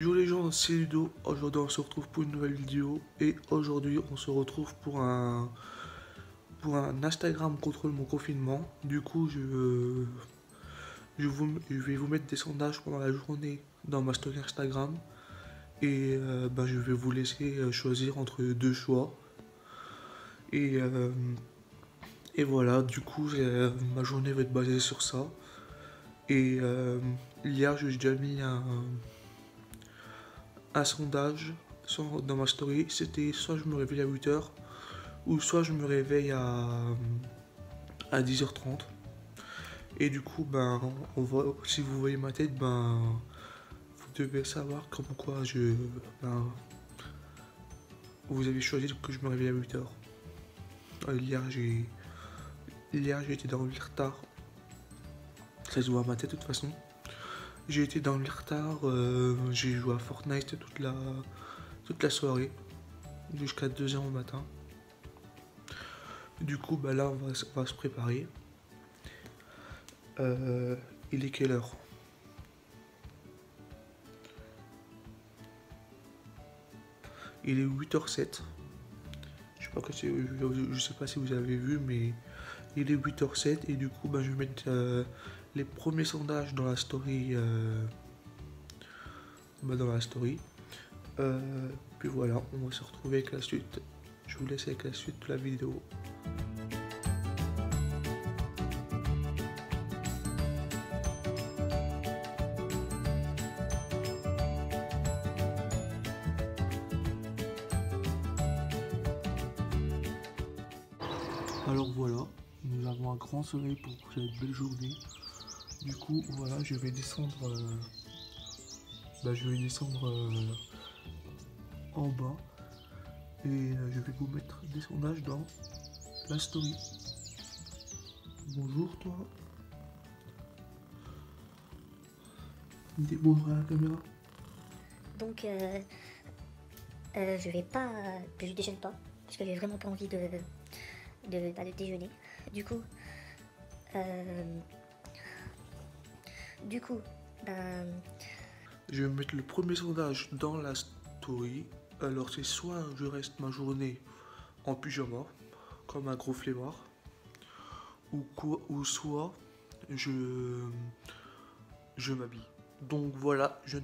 Bonjour les gens, c'est Ludo. Aujourd'hui on se retrouve pour une nouvelle vidéo et aujourd'hui on se retrouve pour un Instagram contrôle mon confinement. Du coup je vais vous mettre des sondages pendant la journée dans ma story Instagram et je vais vous laisser choisir entre deux choix et, euh, et voilà, du coup ma journée va être basée sur ça et hier j'ai déjà mis un sondage dans ma story. C'était soit je me réveille à 8h ou soit je me réveille à 10h30. Et du coup, si vous voyez ma tête, vous devez savoir comme quoi vous avez choisi que je me réveille à 8h. Hier, j'ai été dans le retard. Ça se voit à ma tête de toute façon. J'ai été dans le retard, j'ai joué à Fortnite toute la soirée, jusqu'à 2h au matin. Du coup, là, on va se préparer. Il est quelle heure? Il est 8h07. Je sais pas si vous avez vu, mais il est 8h07 et du coup, je vais mettre les premiers sondages dans la story. Dans la story. Puis voilà, on va se retrouver avec la suite. Je vous laisse avec la suite de la vidéo. Alors voilà, nous avons un grand soleil pour cette belle journée. Du coup, voilà, je vais descendre, en bas et je vais vous mettre des sondages dans la story. Bonjour toi. Dis bonjour à la caméra. Donc, je vais pas, je déjeune pas, parce que j'ai vraiment pas envie de déjeuner. Du coup, euh, du coup, ben, Je vais mettre le premier sondage dans la story. Alors c'est soit je reste ma journée en pyjama, comme un gros flemmard, ou soit je, je m'habille. Donc voilà, je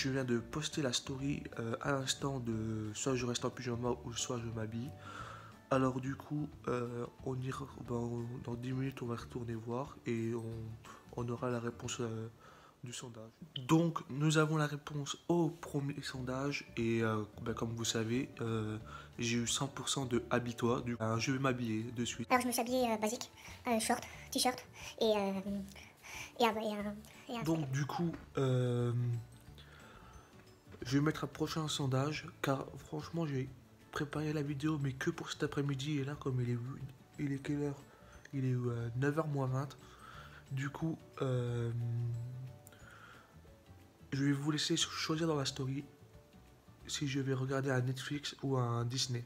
viens de poster la story à l'instant de soit je reste en pyjama ou soit je m'habille. Alors du coup, dans 10 minutes, on va retourner voir et on aura la réponse du sondage. Donc nous avons la réponse au premier sondage et comme vous savez, j'ai eu 100% de habille-toi. Je vais m'habiller de suite. alors je me suis habillée basique, short, t-shirt et et un Donc du coup, je vais mettre un prochain sondage car franchement j'ai préparé la vidéo mais que pour cet après-midi et là comme il est quelle heure? Il est 9h moins 20. Du coup, je vais vous laisser choisir dans la story si je vais regarder un Netflix ou un Disney.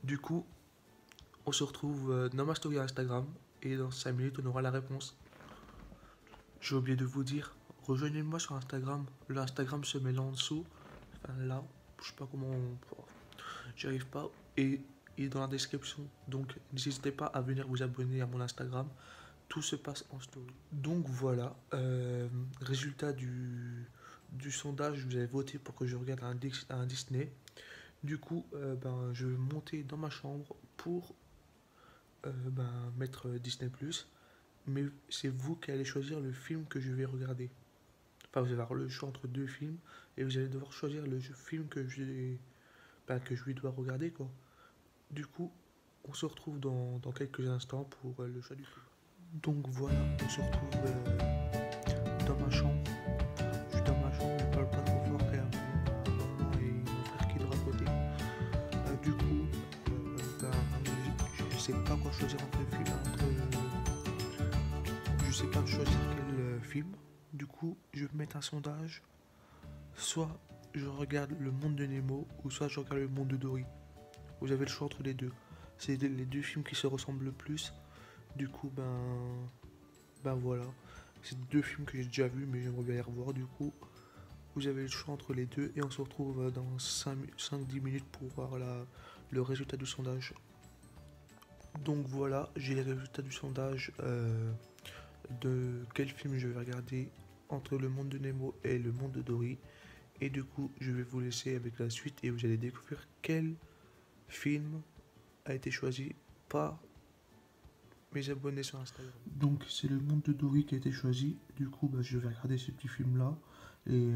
Du coup, on se retrouve dans ma story Instagram et dans 5 minutes on aura la réponse. J'ai oublié de vous dire, rejoignez-moi sur Instagram. L'Instagram se met là en dessous. Enfin là, je sais pas comment j'y arrive pas. Et il est dans la description. Donc n'hésitez pas à venir vous abonner à mon Instagram. Tout se passe en story. Donc voilà, résultat du sondage, vous avez voté pour que je regarde un Disney. Du coup, je vais monter dans ma chambre pour mettre Disney+. Mais c'est vous qui allez choisir le film que je vais regarder. Enfin, vous allez avoir le choix entre deux films et vous allez devoir choisir le film que je lui dois regarder, quoi. Du coup, on se retrouve dans quelques instants pour le choix du film. Donc voilà, on se retrouve dans ma chambre. Je suis dans ma chambre, je parle pas trop fort car maman et mon frère qui dort à côté. Du coup, je sais pas quoi choisir entre les films. Je sais pas choisir quel film. Du coup, je vais mettre un sondage. Soit je regarde Le Monde de Nemo ou soit je regarde Le Monde de Dory. Vous avez le choix entre les deux. C'est les deux films qui se ressemblent le plus. Du coup, voilà. C'est deux films que j'ai déjà vus, mais j'aimerais bien les revoir. Du coup, vous avez le choix entre les deux et on se retrouve dans 5-10 minutes pour voir le résultat du sondage. Donc voilà, j'ai les résultats du sondage de quel film je vais regarder entre Le Monde de Nemo et Le Monde de Dory. Et du coup, je vais vous laisser avec la suite et vous allez découvrir quel film a été choisi par mes abonnés sur Instagram. Donc c'est Le Monde de Dory qui a été choisi. Du coup, je vais regarder ce petit film-là. Et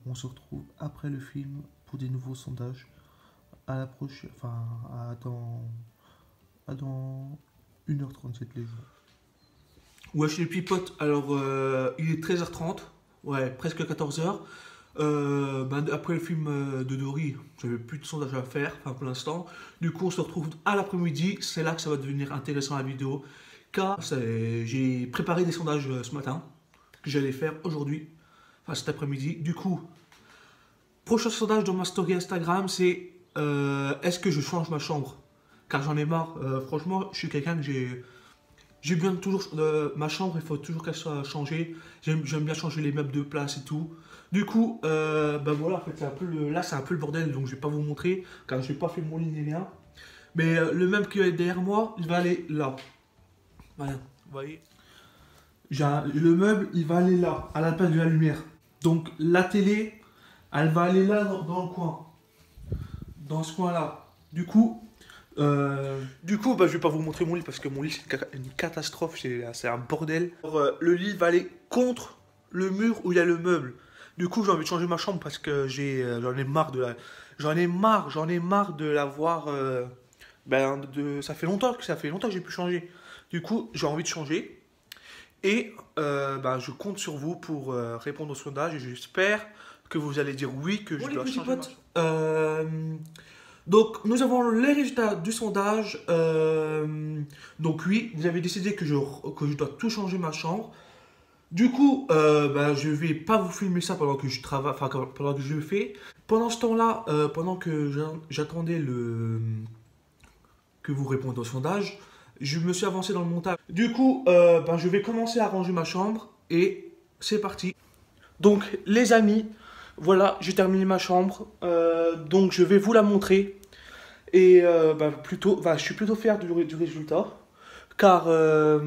on se retrouve après le film pour des nouveaux sondages. À la prochaine, enfin, dans 1h37 les jours. Ouais, chez les petits potes, alors il est 13h30, ouais, presque 14h. Après le film de Dory, j'avais plus de sondage à faire, enfin pour l'instant. Du coup, on se retrouve à l'après-midi, c'est là que ça va devenir intéressant la vidéo. Car j'ai préparé des sondages ce matin, que j'allais faire aujourd'hui, enfin cet après-midi. Du coup, prochain sondage dans ma story Instagram, c'est est-ce que je change ma chambre? Car j'en ai marre, franchement, je suis quelqu'un que j'ai bien toujours ma chambre, il faut toujours qu'elle soit changée. J'aime bien changer les meubles de place et tout. Du coup, voilà, en fait, là c'est un peu le bordel, donc je vais pas vous montrer, car je n'ai pas fait mon lit ni rien. Mais le meuble qui est derrière moi, il va aller là. Voilà, vous voyez. Le meuble, il va aller là, à la place de la lumière. Donc la télé, elle va aller là dans le coin. Dans ce coin-là. Du coup, je vais pas vous montrer mon lit parce que mon lit c'est une catastrophe, c'est un bordel. Alors, le lit va aller contre le mur où il y a le meuble. Du coup, j'ai envie de changer ma chambre parce que j'en ai marre de la voir. Ça fait longtemps que j'ai pu changer. Du coup, j'ai envie de changer. Et je compte sur vous pour répondre au sondage et j'espère que vous allez dire oui, que je dois changer ma chambre. Donc, nous avons les résultats du sondage. Donc oui, vous avez décidé que je dois tout changer ma chambre. Du coup, je vais pas vous filmer ça pendant que je travaille, enfin pendant que je le fais. Pendant ce temps-là, pendant que j'attendais que vous répondiez au sondage, je me suis avancé dans le montage. Du coup, je vais commencer à ranger ma chambre et c'est parti. Donc, les amis, voilà, j'ai terminé ma chambre. Donc, je vais vous la montrer. Et je suis plutôt fier du résultat. Car j'ai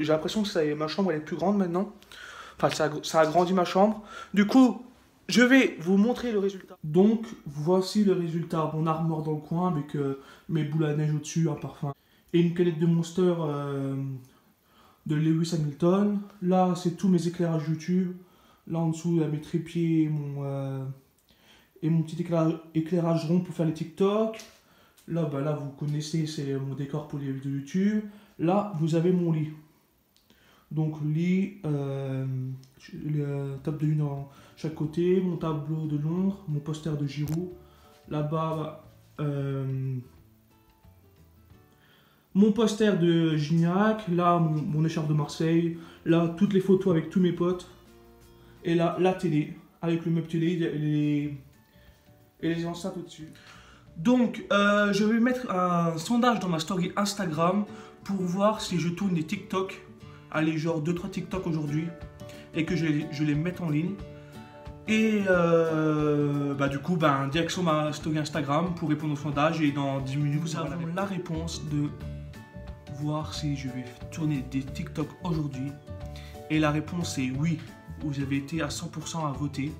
l'impression que ma chambre elle est plus grande maintenant. Enfin, ça a agrandi ma chambre. Du coup, je vais vous montrer le résultat. Donc, voici le résultat. Mon armoire dans le coin avec mes boules à neige au-dessus, un parfum. Et une canette de Monster de Lewis Hamilton. Là, c'est tous mes éclairages YouTube. Là, en dessous, il y a mes trépieds et mon petit éclairage rond pour faire les TikTok. Là, vous connaissez, c'est mon décor pour les vidéos YouTube. Là, vous avez mon lit. Donc, lit, table de nuit dans chaque côté, mon tableau de Londres, mon poster de Giroud. Là-bas, mon poster de Gignac. Là, mon écharpe de Marseille. Là, toutes les photos avec tous mes potes. Et là, la télé, avec le meuble télé et les enceintes au-dessus. Donc, je vais mettre un sondage dans ma story Instagram pour voir si je tourne des TikTok. Allez, genre 2-3 TikTok aujourd'hui. Et que je les mette en ligne. Et direction ma story Instagram pour répondre au sondage. Et dans 10 minutes, vous avez la réponse de voir si je vais tourner des TikTok aujourd'hui. Et la réponse est oui. Vous avez été à 100% à voter.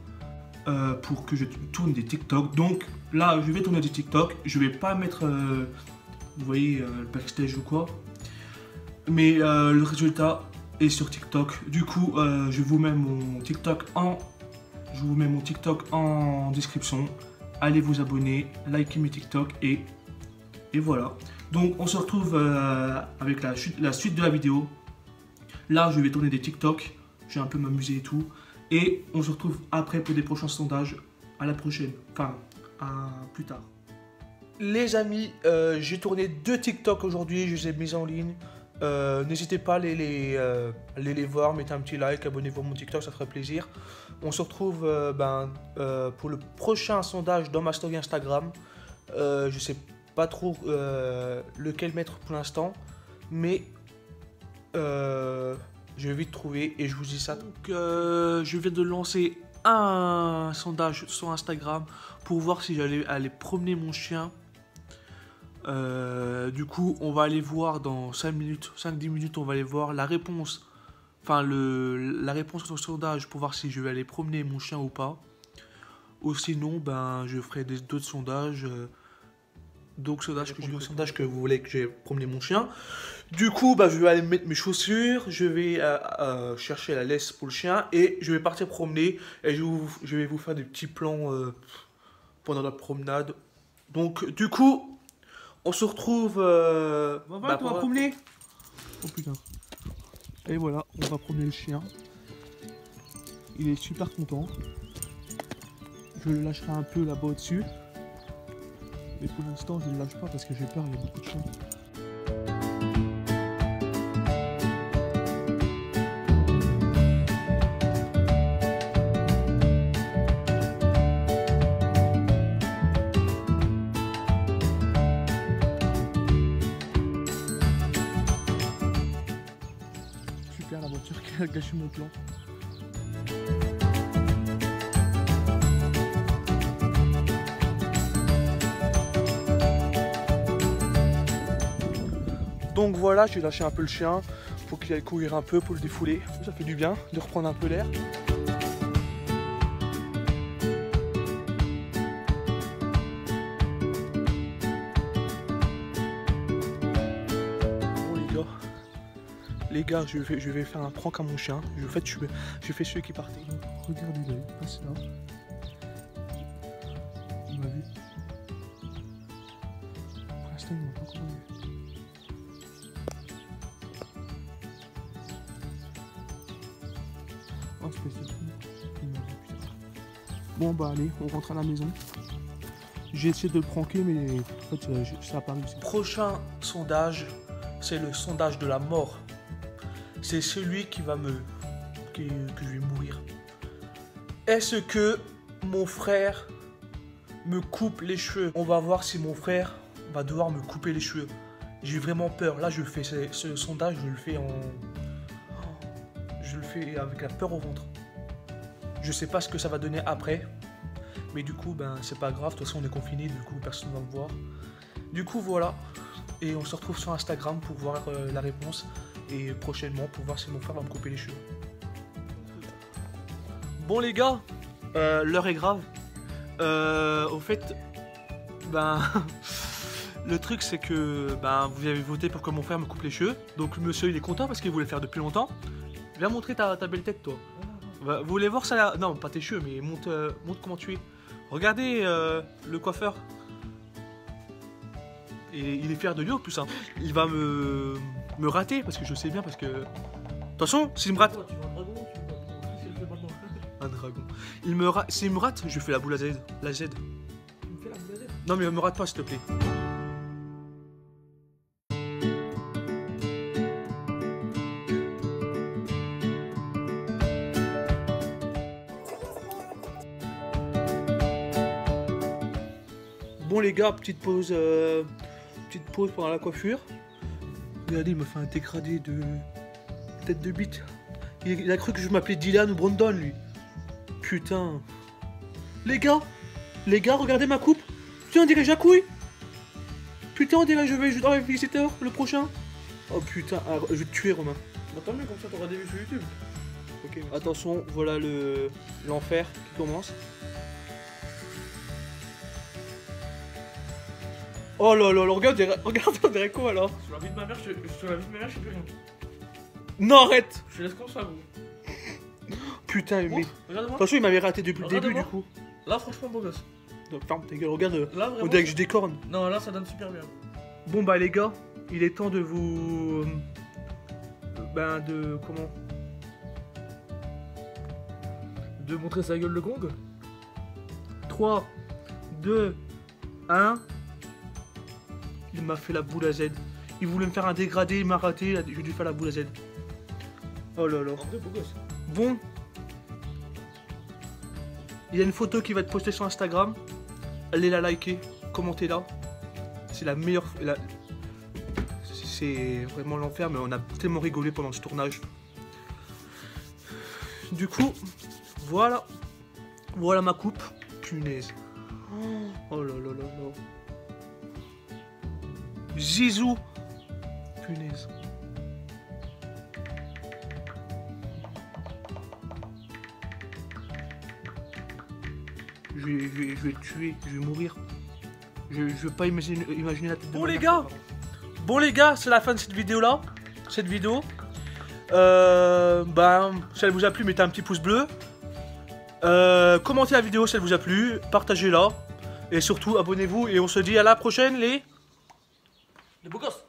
Pour que je tourne des TikTok. Donc là, je vais tourner des TikTok. Je vais pas mettre, vous voyez, le backstage ou quoi. Mais le résultat est sur TikTok. Du coup, je vous mets mon TikTok en description. Allez vous abonner, likez mes TikTok et voilà. Donc on se retrouve avec la suite de la vidéo. Là, je vais tourner des TikTok. Je vais un peu m'amuser et tout. Et on se retrouve après pour des prochains sondages. À la prochaine. Enfin, à plus tard. Les amis, j'ai tourné 2 TikTok aujourd'hui. Je les ai mis en ligne. N'hésitez pas à aller les voir. Mettez un petit like. Abonnez-vous à mon TikTok. Ça ferait plaisir. On se retrouve pour le prochain sondage dans ma story Instagram. Je sais pas trop lequel mettre pour l'instant. Mais Je vais vite trouver et je vous dis ça. Donc, je viens de lancer un sondage sur Instagram pour voir si j'allais aller promener mon chien. Du coup, on va aller voir dans 5 minutes, 5-10 minutes, on va aller voir la réponse. Enfin, la réponse au sondage pour voir si je vais aller promener mon chien ou pas. Ou sinon, ben, je ferai d'autres sondages. Donc, sondage que vous voulez que je promener mon chien. Du coup, bah, je vais aller mettre mes chaussures. Je vais chercher la laisse pour le chien. Et je vais partir promener. Et je vais vous faire des petits plans pendant la promenade. Donc, du coup, on se retrouve. On va promener. Oh putain. Et voilà, on va promener le chien. Il est super content. Je le lâcherai un peu là-bas au-dessus. Mais pour l'instant, je ne le lâche pas parce que j'ai peur, il y a beaucoup de chiens. Super, la voiture qui a gâché mon plan. Donc voilà, j'ai lâché un peu le chien pour qu'il aille courir un peu, pour le défouler. Ça fait du bien de reprendre un peu l'air. Bon les gars, je vais faire un prank à mon chien. Je fais celui qui partait. Regardez-le, il passe là. Il m'a vu. Pour l'instant, il m'a pas encore vu. Oh, espèce de trou. Il m'a vu, putain. Bon, bah allez, on rentre à la maison. J'ai essayé de le pranker, mais en fait, ça n'a pas réussi. Prochain sondage, c'est le sondage de la mort. C'est celui qui va que je vais mourir. Est-ce que mon frère me coupe les cheveux? On va voir si mon frère va devoir me couper les cheveux. J'ai vraiment peur. Là, je fais ce sondage, je le fais avec la peur au ventre. Je sais pas ce que ça va donner après. Mais du coup, ben, c'est pas grave. De toute façon, on est confiné. Du coup, personne ne va me voir. Du coup, voilà. Et on se retrouve sur Instagram pour voir la réponse. Et prochainement, pour voir si mon frère va me couper les cheveux. Bon, les gars. L'heure est grave. Au fait, ben... le truc, c'est que ben, vous avez voté pour que mon frère me coupe les cheveux. Donc, le monsieur, il est content parce qu'il voulait le faire depuis longtemps. Viens montrer ta belle tête, toi. Vous voulez voir ça là? Non, pas tes cheveux, mais montre comment tu es. Regardez le coiffeur. Et il est fier de lui en plus. Hein. Il va me rater parce que je sais bien parce que... Attention, s'il me rate... Tu veux un dragon, tu veux pas... Un dragon. S'il me rate, je fais la boule à Z. La Z. Tu me fais la boule à Z? Non mais me rate pas s'il te plaît. Bon les gars, petite pause pendant la coiffure. Regardez, il m'a fait un dégradé de tête de bite. Il a cru que je m'appelais Dylan ou Brandon lui. Putain. Les gars, regardez ma coupe. Putain, on dirait Jacouille. Putain, on dirait je vais jouer dans les visiteurs le prochain. Oh putain, je vais te tuer Romain. Bah tant mieux, comme ça t'auras des vues sur YouTube. Ok, attention, voilà l'enfer qui commence. Oh là là, regarde, on dirait quoi alors? Sur la vie de ma mère, je sais plus rien. Non, arrête! Je te laisse comme ça, vous. Putain, mais... Regarde-moi. Attention, il m'avait raté depuis le début du coup. Là, franchement, beau gosse. Donc, ferme ta gueule, regarde, Là, on vraiment. dirait que je décorne. Non, là, ça donne super bien. Bon bah les gars, il est temps de vous... comment? De montrer sa gueule le gong. 3, 2, 1... Il m'a fait la boule à Z. Il voulait me faire un dégradé, il m'a raté, j'ai dû faire la boule à Z. Oh là là. En vrai, beau gosse. Bon. Il y a une photo qui va être postée sur Instagram. Allez la liker, commentez-la. C'est la meilleure... C'est vraiment l'enfer, mais on a tellement rigolé pendant ce tournage. Du coup, voilà. Voilà ma coupe. Punaise. Oh là là là là. Zizou. Punaise. Je vais tuer, je vais mourir. Je veux pas imaginer la tête de Bon ma les mère. gars, c'est la fin de cette vidéo là. Si elle vous a plu, mettez un petit pouce bleu. Commentez la vidéo si elle vous a plu, partagez-la. Et surtout, abonnez-vous et on se dit à la prochaine les beaux gosses.